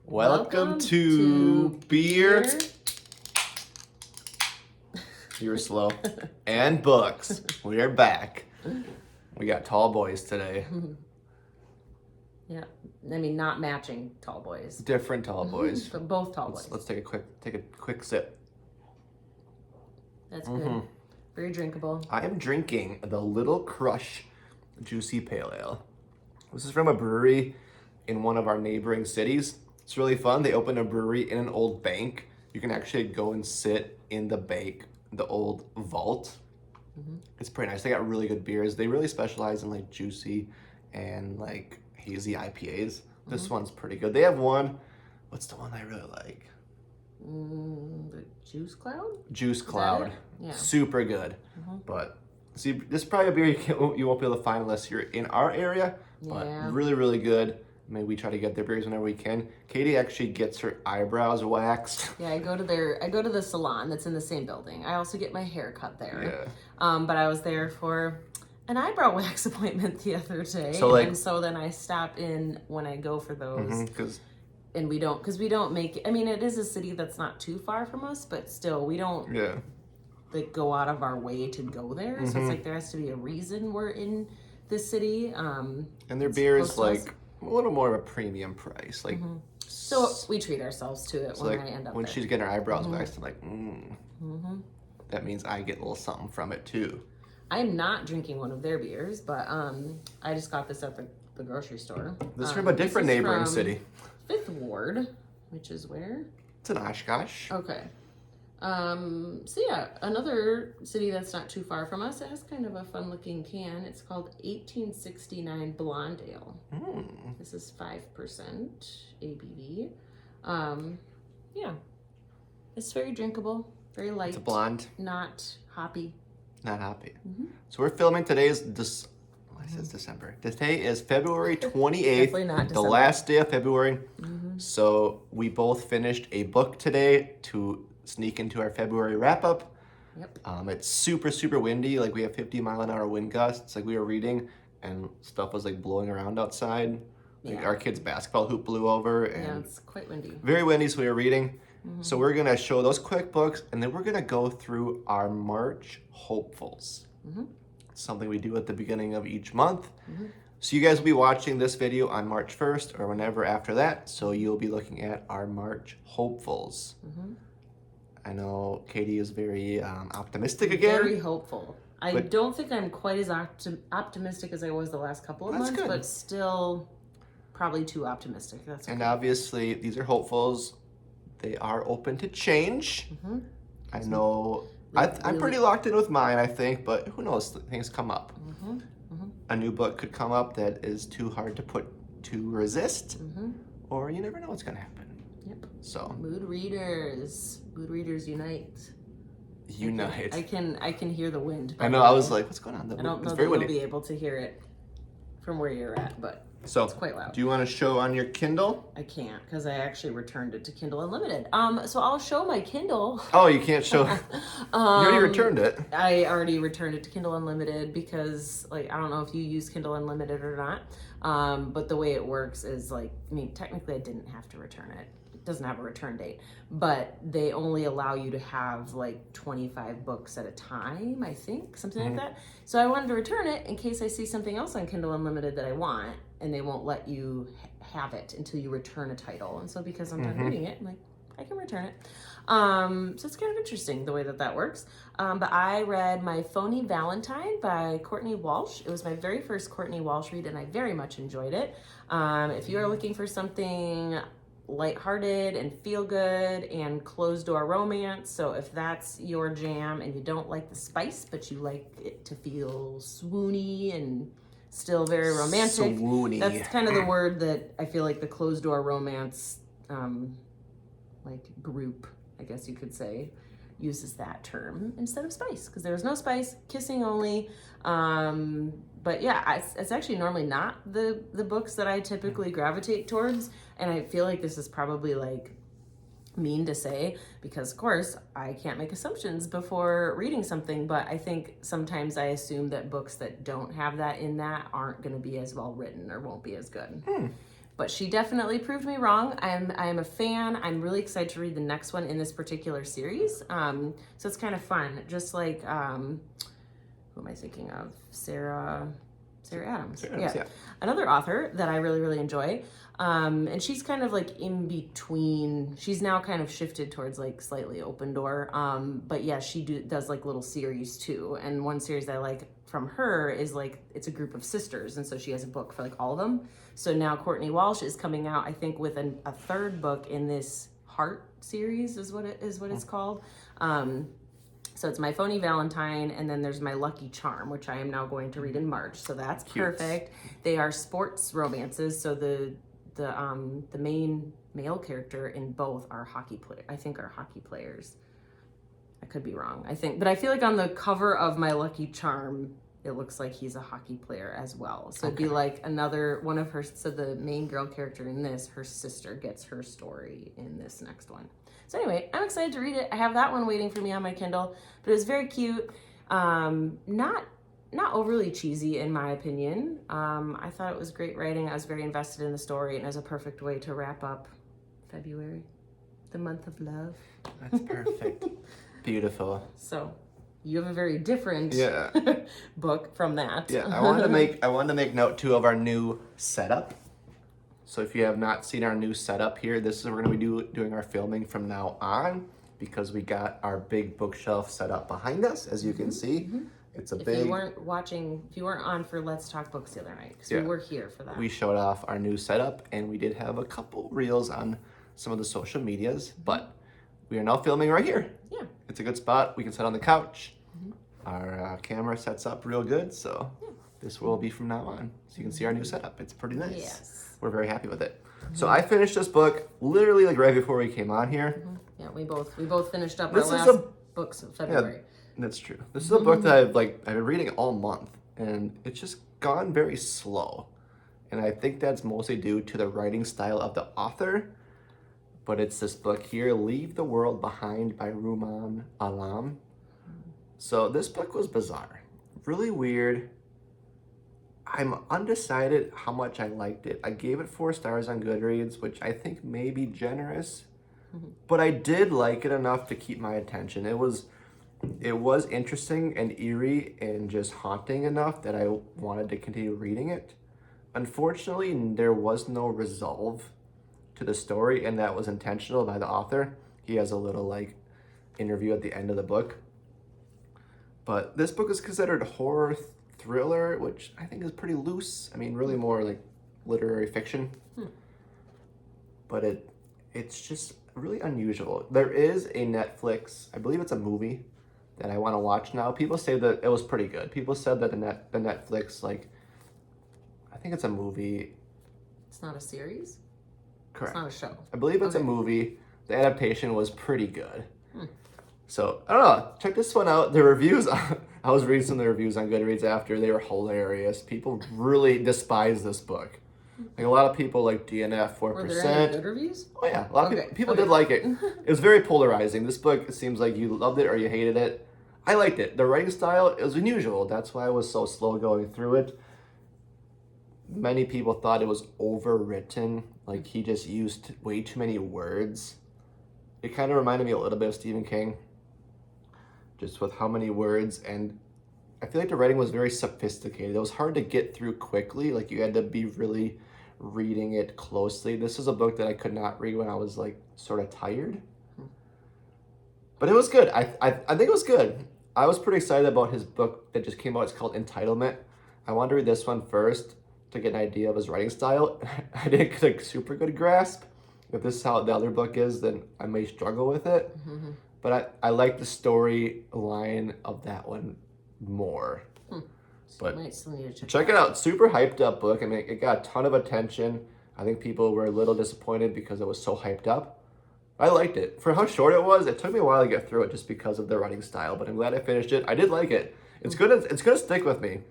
Welcome to Beer. You were slow. And books. We are back. We got tall boys today. Yeah, I mean not matching tall boys. Different tall boys. But both tall boys. Let's take a quick sip. That's good. Very drinkable. I am drinking the Little Crush Juicy Pale Ale. This is from a brewery in one of our neighboring cities. It's really fun. They opened a brewery in an old bank. You can actually go and sit in the bank, the old vault. It's pretty nice. They got really good beers. They really specialize in like juicy and like hazy IPAs. This one's pretty good. They have one. What's the one I really like? The Juice Cloud? Juice Cloud. Yeah. Super good. But see, this is probably a beer you won't be able to find unless you're in our area. But Yeah. really, really good. Maybe we try to get their beers whenever we can. Katie actually gets her eyebrows waxed. Yeah, I go to the salon that's in the same building. I also get my hair cut there. Yeah. But I was there for an eyebrow wax appointment the other day. And so then I stop in when I go for those. And we don't make it. I mean, it is a city that's not too far from us, but still, we don't like go out of our way to go there. So it's like there has to be a reason we're in this city. And their beer is like a little more of a premium price. Like so we treat ourselves to it when I end up when there. she's getting her eyebrows waxed, I'm like, that means I get a little something from it too. I'm not drinking one of their beers, but I just got this at the grocery store. This is from a different neighboring city. 5th Ward, which is where? It's in Oshkosh. Okay. So yeah, another city that's not too far from us. It has kind of a fun looking can. It's called 1869 Blonde Ale. This is 5% ABV. Yeah, it's very drinkable, very light. It's a blonde. Not hoppy. Not hoppy. So we're filming today's December. Today is February 28th. Definitely not the December. last day of February. So we both finished a book today to sneak into our February wrap up. Yep. It's super, super windy. Like we have 50-mile-an-hour wind gusts. Like we were reading and stuff was like blowing around outside. Like our kid's basketball hoop blew over. And Yeah, it's quite windy. very windy, so we were reading. So we're gonna show those quick books and then we're gonna go through our March hopefuls. Something we do at the beginning of each month. So you guys will be watching this video on March 1st or whenever after that. So you'll be looking at our March hopefuls. I know Katie is very optimistic again. Very hopeful. I don't think I'm quite as optimistic as I was the last couple of months, but still probably too optimistic. That's okay. And obviously these are hopefuls. They are open to change. I know I'm pretty locked in with mine, I think, but who knows? Things come up. A new book could come up that is too hard to resist, or you never know what's going to happen. Yep. So Mood readers unite. Unite. I can hear the wind. I know. I was like, what's going on? I don't know it's that very you'll windy. be able to hear it from where you're at, but So it's quite loud. Do you want to show on your Kindle? I can't because I actually returned it to Kindle Unlimited. So I'll show my Kindle. Oh, you can't show. You already returned it. I already returned it to Kindle Unlimited because, like, I don't know if you use Kindle Unlimited or not, but the way it works is, like, I mean, technically I didn't have to return it. It doesn't have a return date, but they only allow you to have, like, 25 books at a time, I think, something like that. So I wanted to return it in case I see something else on Kindle Unlimited that I want, and they won't let you have it until you return a title. And so because I'm done reading it, I'm like, I can return it. So it's kind of interesting the way that works. But I read My Phony Valentine by Courtney Walsh. It was my very first Courtney Walsh read, and I very much enjoyed it. If you are looking for something lighthearted and feel good and closed door romance, so if that's your jam and you don't like the spice, but you like it to feel swoony and still very romantic. Swoony. That's kind of the word that I feel like the closed door romance like group, I guess you could say, uses that term instead of spice, because there's no spice, kissing only. But yeah, it's actually normally not the books that I typically gravitate towards, and I feel like this is probably like mean to say because of course I can't make assumptions before reading something, but I think sometimes I assume that books that don't have that in that aren't going to be as well written or won't be as good. But she definitely proved me wrong. I am a fan. I'm really excited to read the next one in this particular series. So it's kind of fun. Just like, who am I thinking of? Sarah Adams. Yeah. Another author that I really, really enjoy. And she's kind of like in between. She's now kind of shifted towards like slightly open door. But yeah, she does like little series too. And one series I like from her is like, it's a group of sisters. And so she has a book for like all of them. So now Courtney Walsh is coming out, I think, with a third book in this Heart series is what it's called. So it's My Phony Valentine, and then there's My Lucky Charm, which I am now going to read in March. So that's Cute. perfect. They are sports romances. So the main male character in both are hockey players. I could be wrong, I think, but I feel like on the cover of My Lucky Charm, it looks like he's a hockey player as well. So it'd be like another one of her. So the main girl character in this, her sister gets her story in this next one. So anyway, I'm excited to read it. I have that one waiting for me on my Kindle, but it was very cute. Not overly cheesy in my opinion. I thought it was great writing. I was very invested in the story, and as a perfect way to wrap up February, the month of love. That's perfect. Beautiful. So you have a very different book from that. Yeah, I wanted to make note too of our new setup. So if you have not seen our new setup here, this is where we're going to be doing our filming from now on, because we got our big bookshelf set up behind us, as you can see. It's a big... If you weren't on for Let's Talk Books the other night, because we were here for that. We showed off our new setup, and we did have a couple reels on some of the social medias, but we are now filming right here. Yeah. It's a good spot. We can sit on the couch. Our camera sets up real good, so this will be from now on. So you can see our new setup. It's pretty nice. Yes. We're very happy with it. So I finished this book literally like right before we came on here. Yeah, we both finished up This our is last books in February. That's true. This is a book that I've been reading all month, and it's just gone very slow. And I think that's mostly due to the writing style of the author. But it's this book here, Leave the World Behind by Rumaan Alam. So this book was bizarre, really weird. I'm undecided how much I liked it. I gave it 4 stars on Goodreads, which I think may be generous, but I did like it enough to keep my attention. It was interesting and eerie and just haunting enough that I wanted to continue reading it. Unfortunately, there was no resolve to the story, and that was intentional by the author. He has a little interview at the end of the book. But this book is considered horror thriller, which I think is pretty loose. I mean, really more like literary fiction. But it's just really unusual. There is a Netflix, I believe it's a movie that I want to watch now. People say that it was pretty good. People said that the Netflix, I think it's a movie. It's not a series? Correct. It's not a show. I believe it's a movie. The adaptation was pretty good. So, I don't know. Check this one out. The reviews, I was reading some of the reviews on Goodreads after. They were hilarious. People really despise this book. Like, a lot of people like DNF 4%. Were there any good reviews? Oh, yeah. A lot of people did like it. It was very polarizing. This book, it seems like you loved it or you hated it. I liked it. The writing style is unusual. That's why I was so slow going through it. Many people thought it was overwritten. Like, he just used way too many words. It kind of reminded me a little bit of Stephen King. Just with how many words, and I feel like the writing was very sophisticated. It was hard to get through quickly. Like, you had to be really reading it closely. This is a book that I could not read when I was sort of tired. But it was good. I think it was good. I was pretty excited about his book that just came out. It's called Entitlement. I wanted to read this one first to get an idea of his writing style. I didn't get a super good grasp. If this is how the other book is, then I may struggle with it. But I like the storyline of that one more. But check it out. Super hyped up book. I mean, it got a ton of attention. I think people were a little disappointed because it was so hyped up. I liked it. For how short it was, it took me a while to get through it just because of the writing style. But I'm glad I finished it. I did like it. It's gonna stick with me.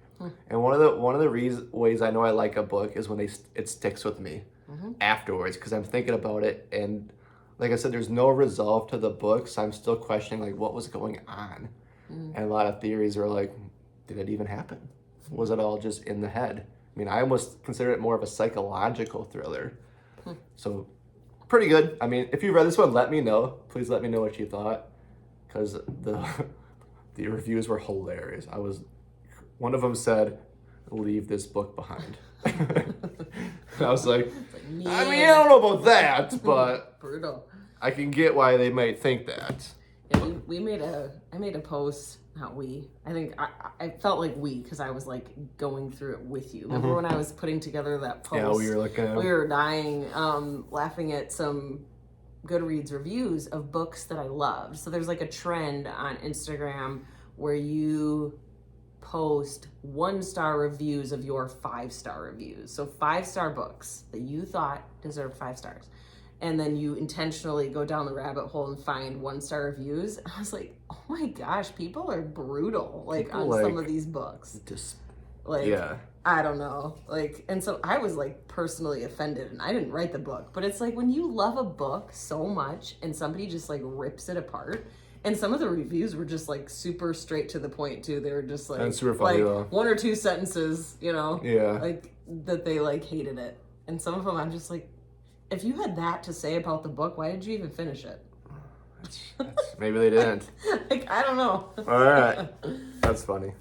And one of the ways I know I like a book is when it sticks with me afterwards, because I'm thinking about it, and like I said, there's no resolve to the book, so I'm still questioning what was going on. And a lot of theories are like, did it even happen? Was it all just in the head? I mean, I almost consider it more of a psychological thriller. So, pretty good. I mean, if you read this one, let me know. Please let me know what you thought, because the reviews were hilarious. One of them said, "Leave this book behind." I was like, I mean, I don't know about that, but brutal. I can get why they might think that. Yeah, I made a post, not we. I think I felt like we, because I was like going through it with you. Remember when I was putting together that post? Yeah, we were looking at We were dying, laughing at some Goodreads reviews of books that I loved. So there's like a trend on Instagram where you post 1-star reviews of your 5-star reviews. So 5-star books that you thought deserved 5 stars. And then you intentionally go down the rabbit hole and find 1-star reviews. I was like, oh my gosh, people are brutal, like, people, on like, some of these books. Just, Like, yeah. I don't know. Like, and so I was like personally offended, and I didn't write the book, but it's like when you love a book so much and somebody just like rips it apart. And some of the reviews were just like super straight to the point too. They were just like, and super funny, like 1 or 2 sentences, you know, Yeah. like that they like hated it. And some of them I'm just like, if you had that to say about the book, why did you even finish it? Maybe they didn't. Like, I don't know. All right. That's funny.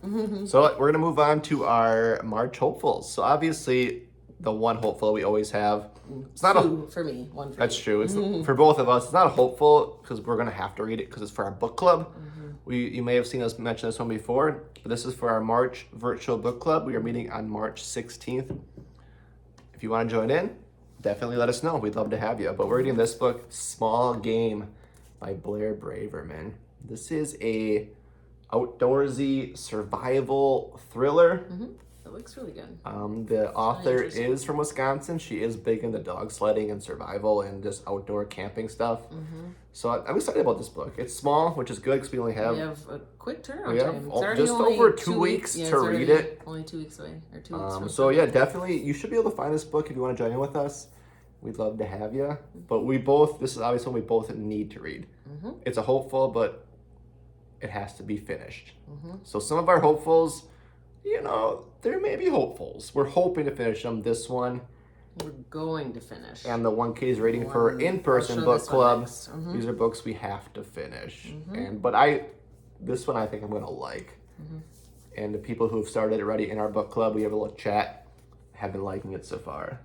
So we're going to move on to our March hopefuls. So obviously, the one hopeful we always have. It's not 2 for me, 1 for That's you. true. It's for both of us. It's not a hopeful because we're going to have to read it because it's for our book club. You may have seen us mention this one before, but this is for our March virtual book club. We are meeting on March 16th. If you want to join in, definitely let us know. We'd love to have you. But we're reading this book, Small Game by Blair Braverman. This is a outdoorsy survival thriller. It looks really good. The author interesting. is from Wisconsin. She is big into dog sledding and survival and just outdoor camping stuff. So I'm excited about this book. It's small, which is good because we only have We have a quick turnaround we have time. It's already just only over 2 weeks Yeah, to it's read already it. Only 2 weeks away, or 2 weeks from So yeah, Sunday. definitely you should be able to find this book if you want to join in with us. We'd love to have you. But this is obviously one we both need to read. It's a hopeful, but it has to be finished. So some of our hopefuls, there may be hopefuls. We're hoping to finish them. This one We're going to finish. and the 1K's rating for I'll in-person show book this one club. next. These are books we have to finish. This one I think I'm gonna like. And the people who have started it already in our book club, we have a little chat, have been liking it so far.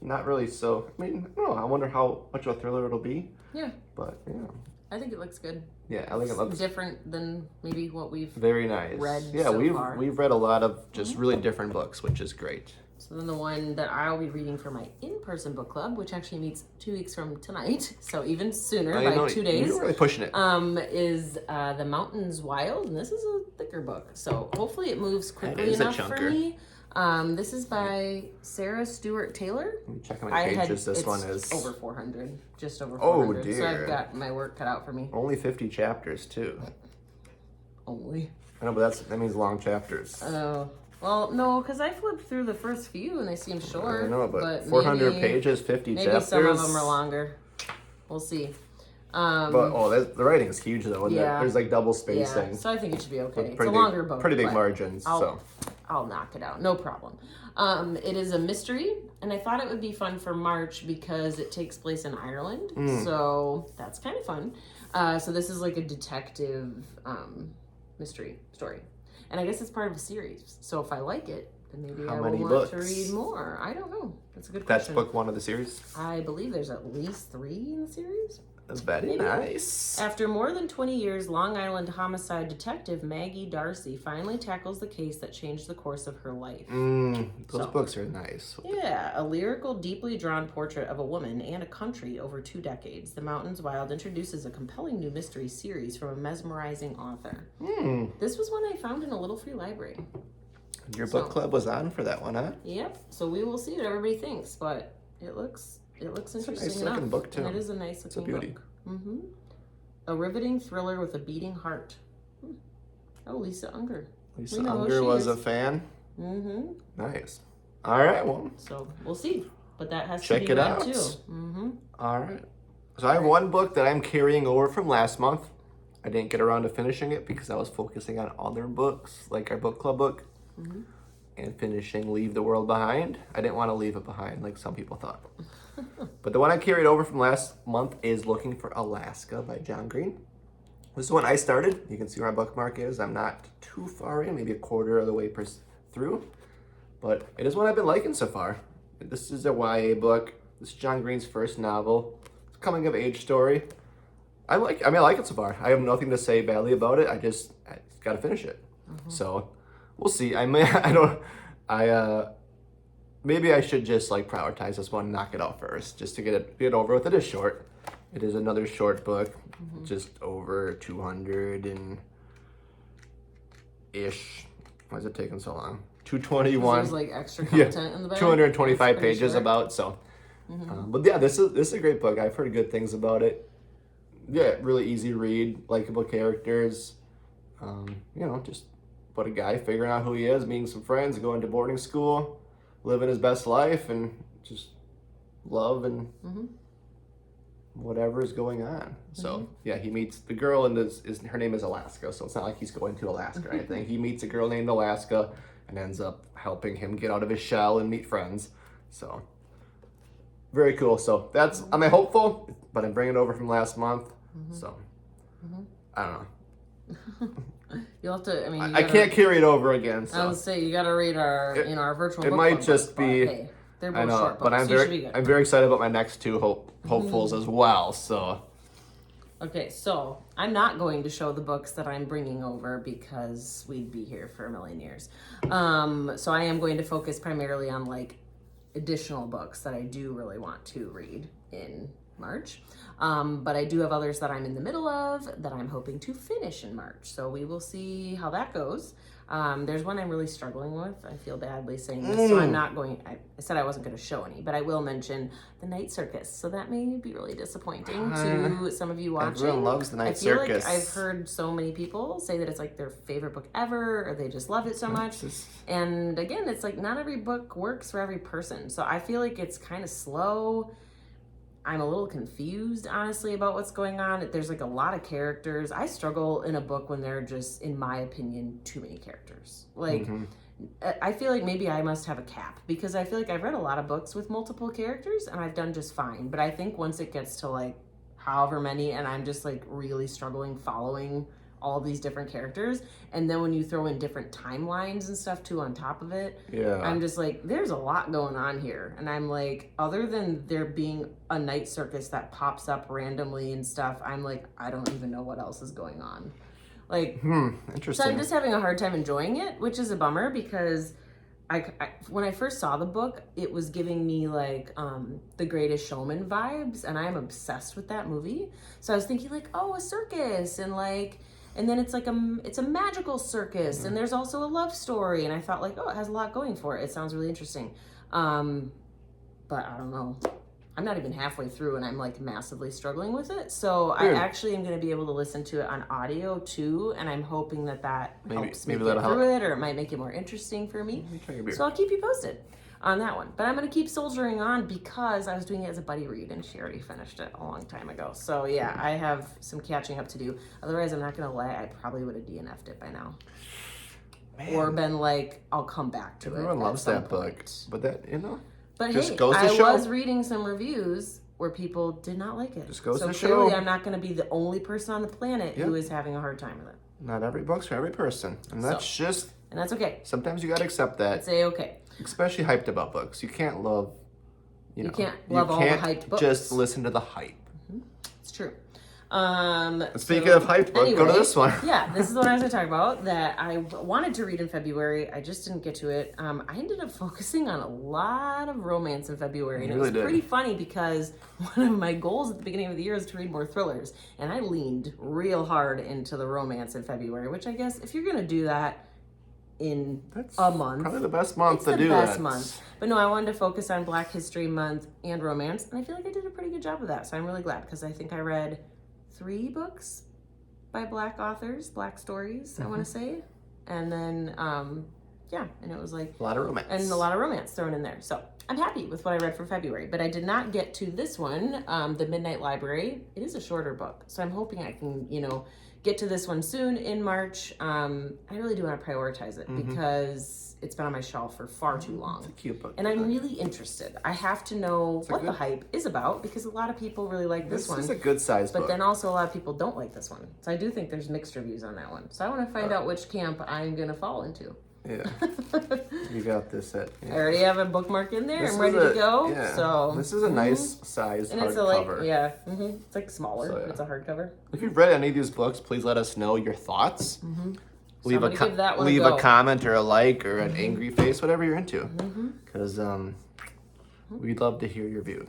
Not really. So I mean, I don't know. I wonder how much of a thriller it'll be. Yeah, But yeah, I think it looks good. yeah, I think it looks Different than maybe what we've very nice. read Yeah, so we've far. we've read a lot of just really different books, which is great. So then the one that I'll be reading for my in-person book club, which actually meets 2 weeks from tonight, so even sooner by 2 days, You're really pushing it. is The Mountains Wild, and this is a thicker book, so hopefully it moves quickly is a enough for chunker. me. This is by Sarah Stewart Taylor. Let me check how many pages this it's one is. over 400, just over Oh, 400. So dear. I've got my work cut out for me. Only 50 chapters too. Only. I know, but that means long chapters. Oh. Well, no, because I flipped through the first few and they seem short. I know, but 400 pages, 50 maybe chapters. some of them are longer. We'll see. But the writing is huge though. Isn't it? Yeah. There's like double Yeah, spacing. so I think it should be okay. It's a Pretty longer big, book. Pretty big but margins. I'll knock it out, no problem. It is a mystery, and I thought it would be fun for March because it takes place in Ireland, so that's kind of fun. So this is like a detective mystery story, and I guess it's part of a series. So if I like it, then maybe How I will many want to books? read more. I don't know. That's a good That's question. book 1 of the series. I believe there's at least 3 in the series. That's very Maybe. nice. After more than 20 years, Long Island homicide detective Maggie Darcy finally tackles the case that changed the course of her life. Those books are nice. Yeah, a lyrical, deeply drawn portrait of a woman and a country over 2 decades. The Mountains Wild introduces a compelling new mystery series from a mesmerizing author. This was one I found in a little free library. Your book club was on for that one, huh? Yep, so we will see what everybody thinks, but it looks interesting nice enough. looking book, too. And it is a nice looking beauty. book. A riveting thriller with a beating heart. Oh, Lisa Unger. Lisa We know who Unger she was is. a fan. Nice. All right, well, So we'll see, but that has check to be it read out. too. All right. So I have one book that I'm carrying over from last month. I didn't get around to finishing it because I was focusing on other books, like our book club book. and finishing Leave the World Behind. I didn't want to leave it behind like some people thought. But the one I carried over from last month is Looking for Alaska by John Green. This is one I started. You can see where my bookmark is. I'm not too far in, maybe a quarter of the way through. But it is one I've been liking so far. This is a YA book. This is John Green's first novel. It's a coming of age story. I like it so far. I have nothing to say badly about it. I just got to finish it. So we'll see. Maybe I should just like prioritize this one, knock it out first, just to get it over with. It is short. It is another short book, just over 200 and ish. Why is it taking so long? 221. There's like extra content in the back. 225 pages about. So, but yeah, this is a great book. I've heard good things about it. Yeah, really easy read, likable characters. Just about a guy figuring out who he is, meeting some friends, going to boarding school, living his best life, and just love and whatever is going on. So yeah, he meets the girl, and her name is Alaska. So it's not like he's going to Alaska or anything. He meets a girl named Alaska and ends up helping him get out of his shell and meet friends. So very cool. So I'm hopeful, but I'm bringing it over from last month. So I don't know. You'll have to. I can't carry it over again. So I would say you got to read our virtual. It book might club just books, be. but, hey, they're both I know, short books, but I'm very excited about my next two hopefuls as well. So. Okay, so I'm not going to show the books that I'm bringing over because we'd be here for a million years. So I am going to focus primarily on like additional books that I do really want to read in March. But I do have others that I'm in the middle of that I'm hoping to finish in March. So we will see how that goes. There's one I'm really struggling with. I feel badly saying this, so I'm not going. I said I wasn't going to show any, but I will mention The Night Circus. So that may be really disappointing to some of you watching. Everyone loves The Night Circus. Like I've heard so many people say that it's like their favorite book ever, or they just love it so much. And again, it's like not every book works for every person. So I feel like it's kind of slow. I'm a little confused, honestly, about what's going on. There's like a lot of characters. I struggle in a book when there are just, in my opinion, too many characters. Like, I feel like maybe I must have a cap because I feel like I've read a lot of books with multiple characters and I've done just fine. But I think once it gets to like however many and I'm just like really struggling following all these different characters, and then when you throw in different timelines and stuff too on top of it, I'm just like, there's a lot going on here. And I'm like, other than there being a night circus that pops up randomly and stuff, I'm like, I don't even know what else is going on. Like, interesting. So I'm just having a hard time enjoying it, which is a bummer because I when I first saw the book, it was giving me like The Greatest Showman vibes, and I'm obsessed with that movie. So I was thinking like, oh, a circus, and like, and then it's like it's a magical circus, and there's also a love story, and I thought like, oh, it has a lot going for it. It sounds really interesting, but I don't know. I'm not even halfway through, and I'm like massively struggling with it. So I actually am going to be able to listen to it on audio too, and I'm hoping that helps me get through it, or it might make it more interesting for me. So I'll keep you posted on that one. But I'm going to keep soldiering on because I was doing it as a buddy read, and she already finished it a long time ago. So yeah, I have some catching up to do. Otherwise, I'm not going to lie, I probably would have DNF'd it by now. Man. Or been like, I'll come back to it. Everyone loves that book, but that, But just hey, goes to I show. was reading some reviews where people did not like it. Just goes to show. Clearly I'm not going to be the only person on the planet who is having a hard time with it. Not every book's for every person. And that's and that's okay. Sometimes you got to accept that. It's okay. Especially hyped about books. You can't love, you can't love all the hyped books. Just listen to the hype. It's true. Speaking of hyped book, go to this one. Yeah, this is what I was going to talk about that I wanted to read in February. I just didn't get to it. I ended up focusing on a lot of romance in February. And it was pretty funny because one of my goals at the beginning of the year is to read more thrillers. And I leaned real hard into the romance in February, which I guess if you're going to do that in a month. Probably the best month to do that. It's the best month. But no, I wanted to focus on Black History Month and romance. And I feel like I did a pretty good job of that. So I'm really glad because I think I read 3 books by Black authors, Black stories, I want to say. And then Yeah, and it was like A lot of romance. and a lot of romance thrown in there. So I'm happy with what I read for February, but I did not get to this one, The Midnight Library. It is a shorter book, so I'm hoping I can, get to this one soon in March. I really do want to prioritize it because it's been on my shelf for far too long. It's a cute book. And I'm really interested. I have to know what the hype is about because a lot of people really like this one. This is a good size book. But then also a lot of people don't like this one. So I do think there's mixed reviews on that one. So I want to find out which camp I'm going to fall into. Yeah. You got this at... Yeah. I already have a bookmark in there. I'm ready to go. Yeah. So this is a nice size and hardcover. it's like smaller. So, yeah. It's a hardcover. If you've read any of these books, please let us know your thoughts. Leave give that one leave a a comment or a like or an angry face, whatever you're into, because we'd love to hear your view.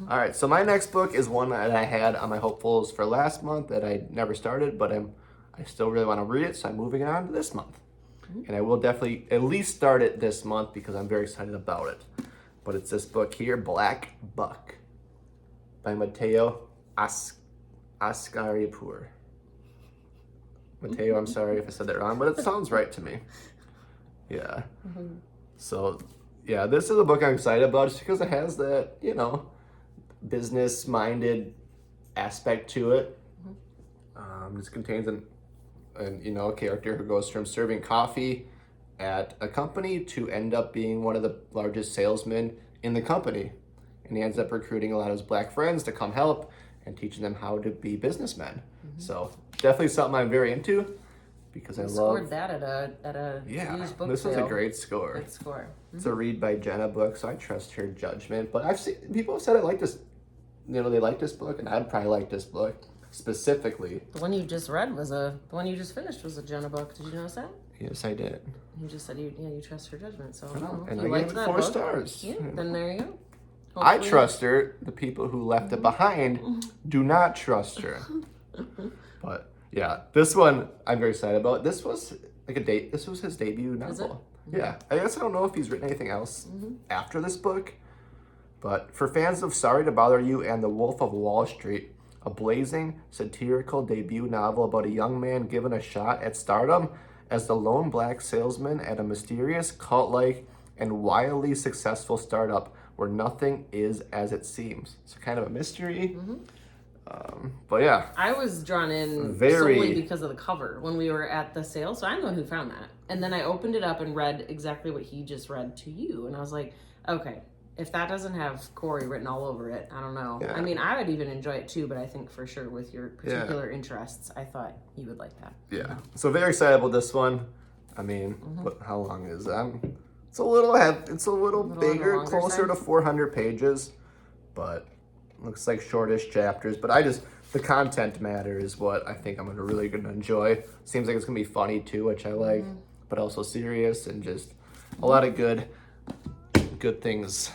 All right, so my next book is one that I had on my hopefuls for last month that I never started, but I still really want to read it, so I'm moving it on to this month. And I will definitely at least start it this month because I'm very excited about it. But it's this book here, Black Buck, by Mateo Ascariapur. Mateo, I'm sorry if I said that wrong, but it sounds right to me. Yeah. So, yeah, this is a book I'm excited about just because it has that, business-minded aspect to it. This contains a character who goes from serving coffee at a company to end up being one of the largest salesmen in the company. And he ends up recruiting a lot of his black friends to come help and teaching them how to be businessmen. So definitely something I'm very into because I love... scored that at a used book this sale. was a great score. Good score. It's a read by Jenna book, so I trust her judgment. But I've seen people have said I like this, they like this book, and I'd probably like this book specifically. The one you just read the one you just finished was a Jenna book. Did you notice that? Yes, I did. You just said you trust her judgment. So I don't know. And You I liked gave it that 4 book. stars. Yeah, then there you go. I Hopefully- trust her. The people who left it behind do not trust her. But yeah, this one I'm very excited about. This was this was his debut novel. Yeah, I guess I don't know if he's written anything else after this book. But for fans of Sorry to Bother You and The Wolf of Wall Street, a blazing, satirical debut novel about a young man given a shot at stardom as the lone black salesman at a mysterious, cult-like, and wildly successful startup where nothing is as it seems. So kind of a mystery. But yeah. I was drawn in Very- solely because of the cover when we were at the sale. So I'm the one who found that. And then I opened it up and read exactly what he just read to you. And I was like, okay, if that doesn't have Corey written all over it, I don't know. Yeah. I mean, I would even enjoy it too, but I think for sure with your particular interests, I thought you would like that. Yeah. So very excited about this one. I mean, how long is that? It's a little on the bigger, longer closer side. to 400 pages, but looks like shortish chapters. But the content matter is what I think I'm really gonna enjoy. Seems like it's gonna be funny too, which I like, but also serious and just a lot of good things.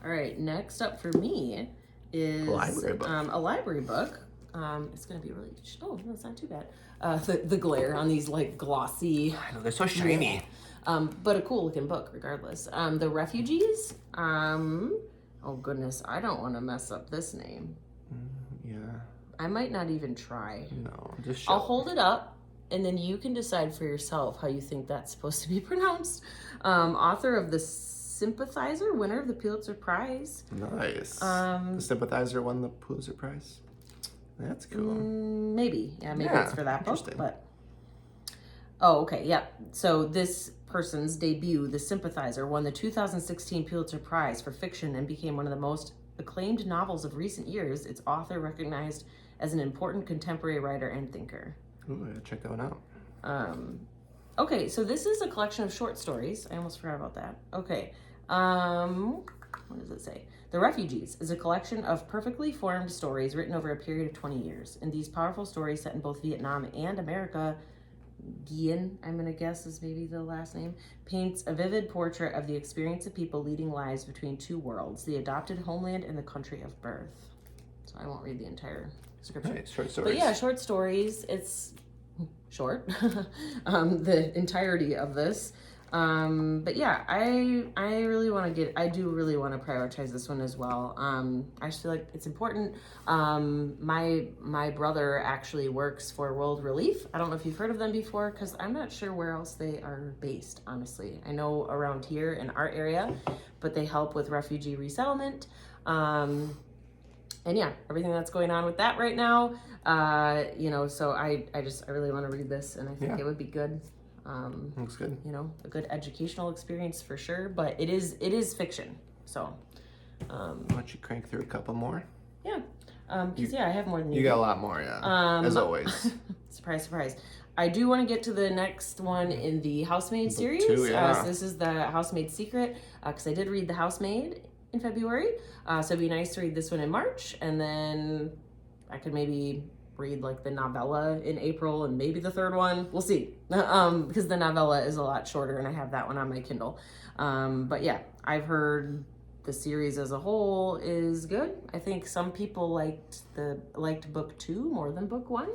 All right, next up for me is A library book. a library book. It's going to be really, no, it's not too bad. The glare on these like glossy, I know, they're so shiny. but a cool looking book regardless. The Refugees. Oh goodness, I don't want to mess up this name. Yeah. I might not even try. No, just show. I'll hold it up and then you can decide for yourself how you think that's supposed to be pronounced. Author of The Sympathizer, winner of the Pulitzer Prize. Nice. The Sympathizer won the Pulitzer Prize. That's cool. Maybe Yeah, it's for that book. interesting. But okay, yeah. So this person's debut, The Sympathizer, won the 2016 Pulitzer Prize for fiction and became one of the most acclaimed novels of recent years. Its author recognized as an important contemporary writer and thinker. Ooh, I gotta check that one out. Okay, so this is a collection of short stories. I almost forgot about that. Okay. What does it say? The Refugees is a collection of perfectly formed stories written over a period of 20 years. And these powerful stories set in both Vietnam and America, Guillen, I'm going to guess is maybe the last name, paints a vivid portrait of the experience of people leading lives between two worlds, the adopted homeland and the country of birth. So I won't read the entire description. Nice, short stories. But yeah, short stories. It's short. The entirety of this. But yeah, I really want to I do really want to prioritize this one as well. I just feel like it's important. My brother actually works for World Relief. I don't know if you've heard of them before, because I'm not sure where else they are based, honestly. I know around here in our area, but they help with refugee resettlement. And yeah, everything that's going on with that right now. So I really want to read this, and I think it would be good. Looks good. A good educational experience for sure, but it is fiction. So, why don't you crank through a couple more? Yeah. Because I have more than you got a lot more, yeah. As always. Surprise, surprise. I do want to get to the next one in the Housemaid series. Book 2, yeah. So this is the Housemaid Secret, because I did read The Housemaid in February. So it'd be nice to read this one in March, and then I could maybe read like the novella in April, and maybe the third one. We'll see. Because the novella is a lot shorter, and I have that one on my Kindle. But yeah, I've heard the series as a whole is good. I think some people liked book 2 more than book 1.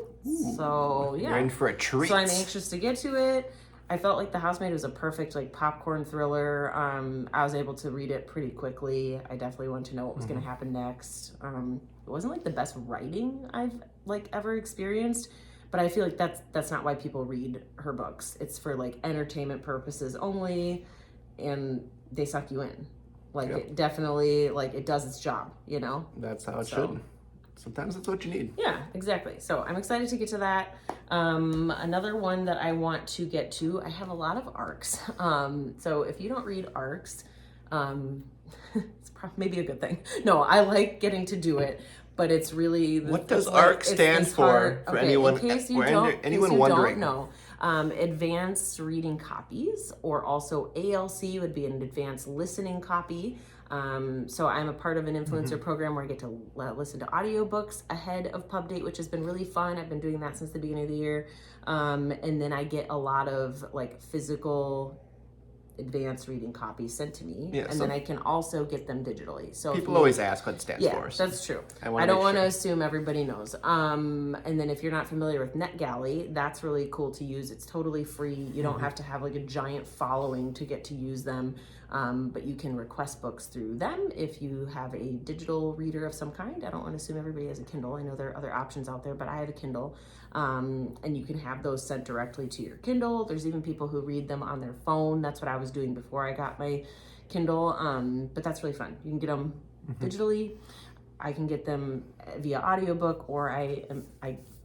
So yeah, you're in for a treat. So I'm anxious to get to it. I felt like The Housemaid was a perfect popcorn thriller. I was able to read it pretty quickly. I definitely wanted to know what was going to happen next. It wasn't the best writing I've ever experienced, but I feel like that's not why people read her books. It's for entertainment purposes only, and they suck you in. It definitely it does its job, That's how it should. Sometimes that's what you need. Yeah, exactly. So I'm excited to get to that. Another one that I want to get to, I have a lot of arcs. So if you don't read arcs, it's maybe a good thing. No, I like getting to do it, but it's really... What does ARC stand for anyone, in case you wondering? Don't know. Advanced reading copies, or also ALC would be an advanced listening copy. So I'm a part of an influencer program where I get to listen to audiobooks ahead of pub date, which has been really fun. I've been doing that since the beginning of the year. And then I get a lot of physical advanced reading copies sent to me, and then I can also get them digitally. So people always ask what it stands for. Yeah, that's true. I don't want to assume everybody knows. And then if you're not familiar with NetGalley, that's really cool to use. It's totally free. You don't have to have a giant following to get to use them. But you can request books through them if you have a digital reader of some kind. I don't want to assume everybody has a Kindle. I know there are other options out there, but I have a Kindle. And you can have those sent directly to your Kindle. There's even people who read them on their phone. That's what I was doing before I got my Kindle. But that's really fun. You can get them digitally. I can get them via audiobook, or I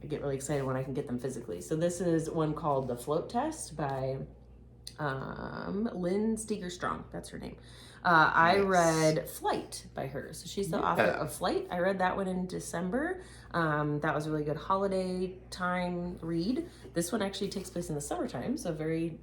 get really excited when I can get them physically. So this is one called The Float Test by Lynn Steger-Strong, that's her name. I read Flight by her. So she's the author of Flight. I read that one in December. That was a really good holiday time read. This one actually takes place in the summertime, so very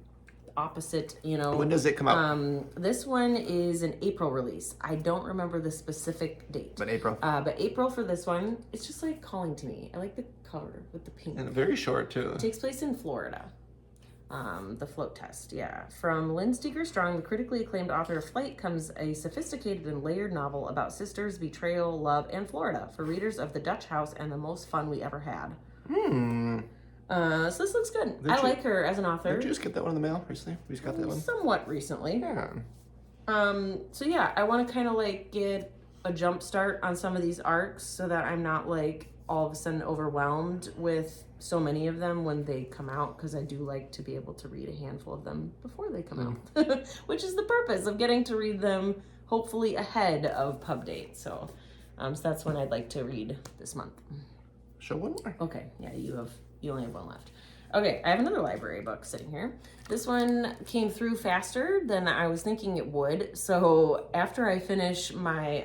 opposite, When does it come out? This one is an April release. I don't remember the specific date. But April. But April for this one, it's just calling to me. I like the cover with the pink. And very short too. It takes place in Florida. The Float Test, yeah. From Lynn Steger-Strong, the critically acclaimed author of Flight, comes a sophisticated and layered novel about sisters, betrayal, love, and Florida for readers of The Dutch House and The Most Fun We Ever Had. So this looks good. I like her as an author. Did you just get that one in the mail recently? We just got that one? Somewhat recently. Yeah. So yeah, I want to kind of get a jump start on some of these arcs so that I'm not all of a sudden overwhelmed with so many of them when they come out, because I do like to be able to read a handful of them before they come out, which is the purpose of getting to read them hopefully ahead of pub date. So, so that's when I'd like to read this month. Show one more. Okay, yeah, you only have one left. Okay, I have another library book sitting here. This one came through faster than I was thinking it would. So after I finish my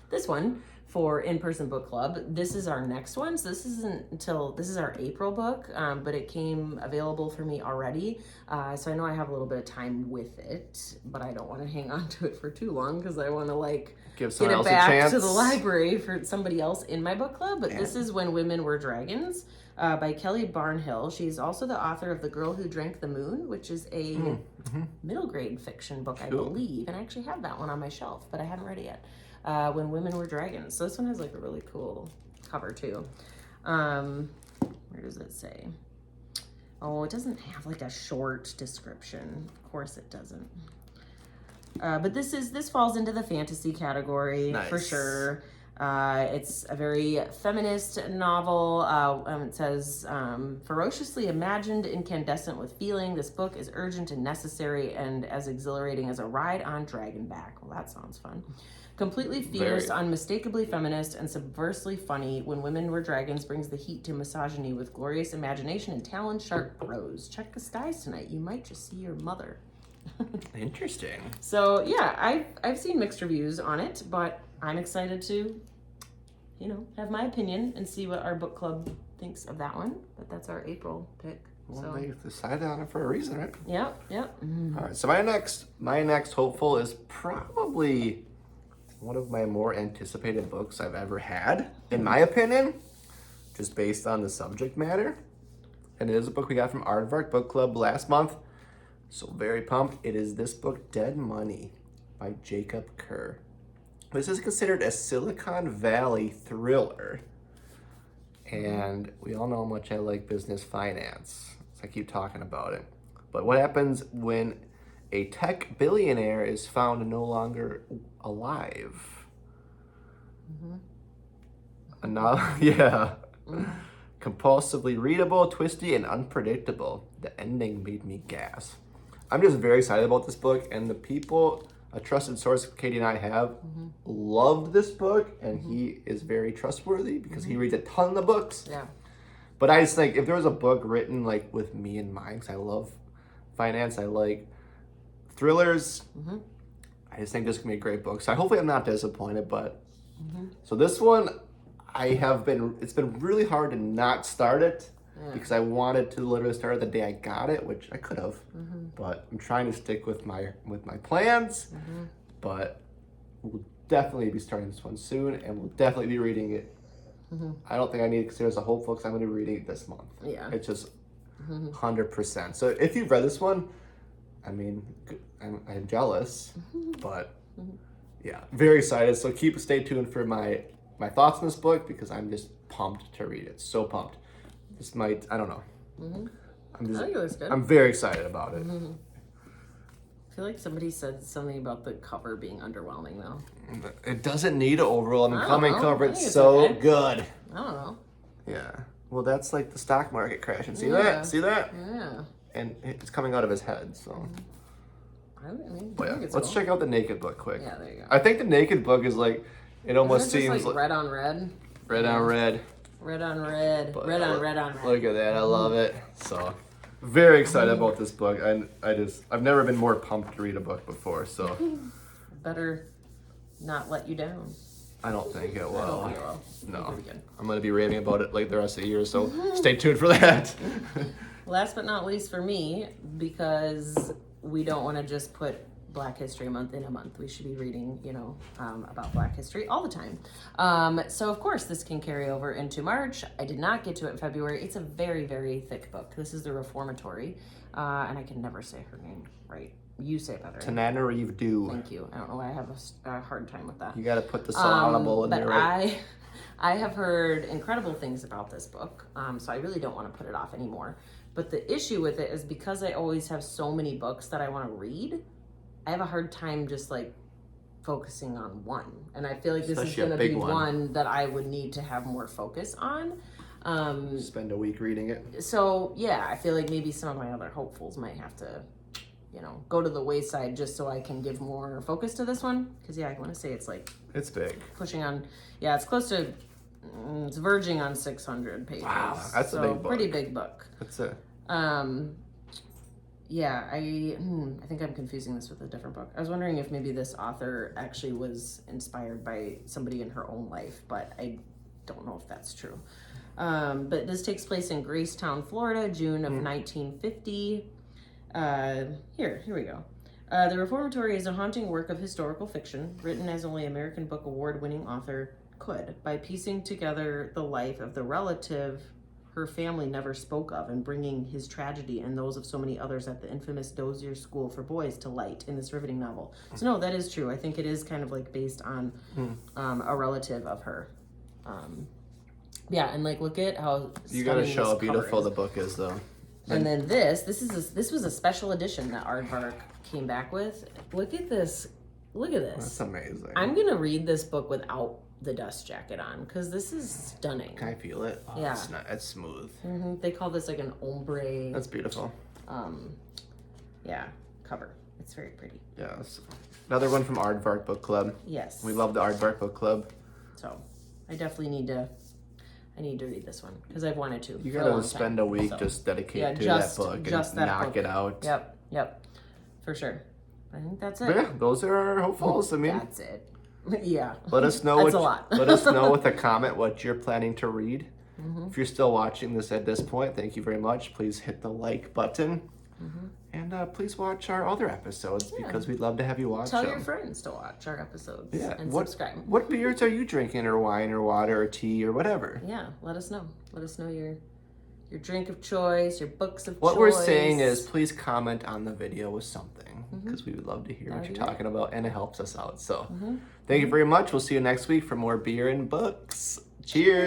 this one for in-person book club, this is our next one. So this is our April book, but it came available for me already. So I know I have a little bit of time with it, but I don't want to hang on to it for too long because I want to give someone get else it back a chance to the library for somebody else in my book club. But this is When Women Were Dragons by Kelly Barnhill. She's also the author of The Girl Who Drank the Moon, which is a middle grade fiction book, I believe. And I actually have that one on my shelf, but I haven't read it yet. When Women Were Dragons. So this one has a really cool cover too. Where does it say? Oh, it doesn't have like a short description. Of course it doesn't. But this falls into the fantasy category for sure. It's a very feminist novel. It says, ferociously imagined, incandescent with feeling, this book is urgent and necessary and as exhilarating as a ride on Dragonback. Well, that sounds fun. Completely fierce, unmistakably feminist, and subversely funny. When Women Were Dragons brings the heat to misogyny with glorious imagination and talon-sharp prose. Check the skies tonight. You might just see your mother. Interesting. So yeah, I've seen mixed reviews on it, but I'm excited to, have my opinion and see what our book club thinks of that one. But that's our April pick. Well, they decided on it for a reason, right? Yep. Mm-hmm. All right. So my next hopeful is probably one of my more anticipated books I've ever had, in my opinion, just based on the subject matter. And it is a book we got from Aardvark Book Club last month. So very pumped. It is this book, Dead Money by Jacob Kerr. This is considered a Silicon Valley thriller. And we all know how much I like business finance. So I keep talking about it. But what happens when a tech billionaire is found no longer alive? Compulsively readable, twisty, and unpredictable. The ending made me gasp. I'm just very excited about this book, and the people, a trusted source Katie and I have, loved this book, and he is very trustworthy because he reads a ton of books. Yeah. But I just think if there was a book written like with me in mind, because I love finance, I like thrillers, I just think this can be a great book. So hopefully I'm not disappointed, but so this one, it's been really hard to not start it because I wanted to literally start it the day I got it, which I could have, but I'm trying to stick with my plans, but we'll definitely be starting this one soon, and we'll definitely be reading it. I don't think I need to consider this a hopeful because I'm going to be reading it this month. Yeah. It's just 100%. So if you've read this one, I mean, I'm jealous, but yeah, very excited. So stay tuned for my thoughts on this book because I'm just pumped to read it. So pumped. This might, I don't know. I think it looks good. I'm very excited about it. I feel like somebody said something about the cover being underwhelming though. It doesn't need an overwhelming cover. It's okay. Good. I don't know. Yeah. Well, that's like the stock market crashing. See that? See that? Yeah. And it's coming out of his head, so. I mean, Let's check out the Naked Book quick. Yeah, there you go. I think the Naked Book is like, it almost Isn't it seems just like red on red. Red on red. Red on red. But red on red on red. Look at that. I love it. So, very excited about this book. I've never been more pumped to read a book before, so. Better not let you down. I don't think it will. No. Good. I'm going to be raving about it like the rest of the year, so stay tuned for that. Last but not least for me, because we don't want to just put Black History Month in a month. We should be reading, about Black history all the time. So of course this can carry over into March. I did not get to it in February. It's a very, very thick book. This is The Reformatory, and I can never say her name right. You say it better. Tananarive. Thank you. I don't know why I have a hard time with that. You got to put the syllable in there, right? I have heard incredible things about this book, so I really don't want to put it off anymore. But the issue with it is because I always have so many books that I want to read, I have a hard time just like focusing on one. And I feel like this is going to be one that I would need to have more focus on. Spend a week reading it. So yeah, I feel like maybe some of my other hopefuls might have to, go to the wayside just so I can give more focus to this one. Because yeah, I want to say it's like... It's big. Pushing on... Yeah, it's close to... It's verging on 600 pages. Wow, that's a big book. Pretty big book. That's it. Yeah, I think I'm confusing this with a different book. I was wondering if maybe this author actually was inspired by somebody in her own life, but I don't know if that's true. But this takes place in Gracetown, Florida, June of 1950. Here we go. The Reformatory is a haunting work of historical fiction, written as only American Book Award-winning author could, by piecing together the life of the relative her family never spoke of and bringing his tragedy and those of so many others at the infamous Dozier School for Boys to light in this riveting novel. So no, that is true. I think it is kind of like based on a relative of her. Yeah, and like look at how you gotta show how beautiful the book is, though. And then this was a special edition that Aardvark came back with. Look at this. Look at this. That's amazing. I'm going to read this book without the dust jacket on because this is stunning. Can I feel it? Oh, Yeah. It's smooth. They call this like an ombre. That's beautiful. Yeah, cover. It's very pretty. Yes. Another one from Aardvark Book Club. Yes. We love the Aardvark Book Club. So I definitely need to read this one because I've wanted to. You for a gotta long spend time, a week so. just dedicated to just that book that and knock book. it out. Yep, for sure. I think that's it. But yeah, those are our hopefuls. I mean, That's it. Yeah. let us know. That's a lot. Let us know with a comment what you're planning to read. If you're still watching this at this point, thank you very much. Please hit the like button. And please watch our other episodes because we'd love to have you watch Tell them. your friends to watch our episodes and what, subscribe. What beers are you drinking, or wine, or water, or tea, or whatever? Yeah, let us know. Let us know your drink of choice, your books of choice. What we're saying is please comment on the video with something because we would love to hear what you're talking about and it helps us out. So thank you very much. We'll see you next week for more beer and books. Cheers.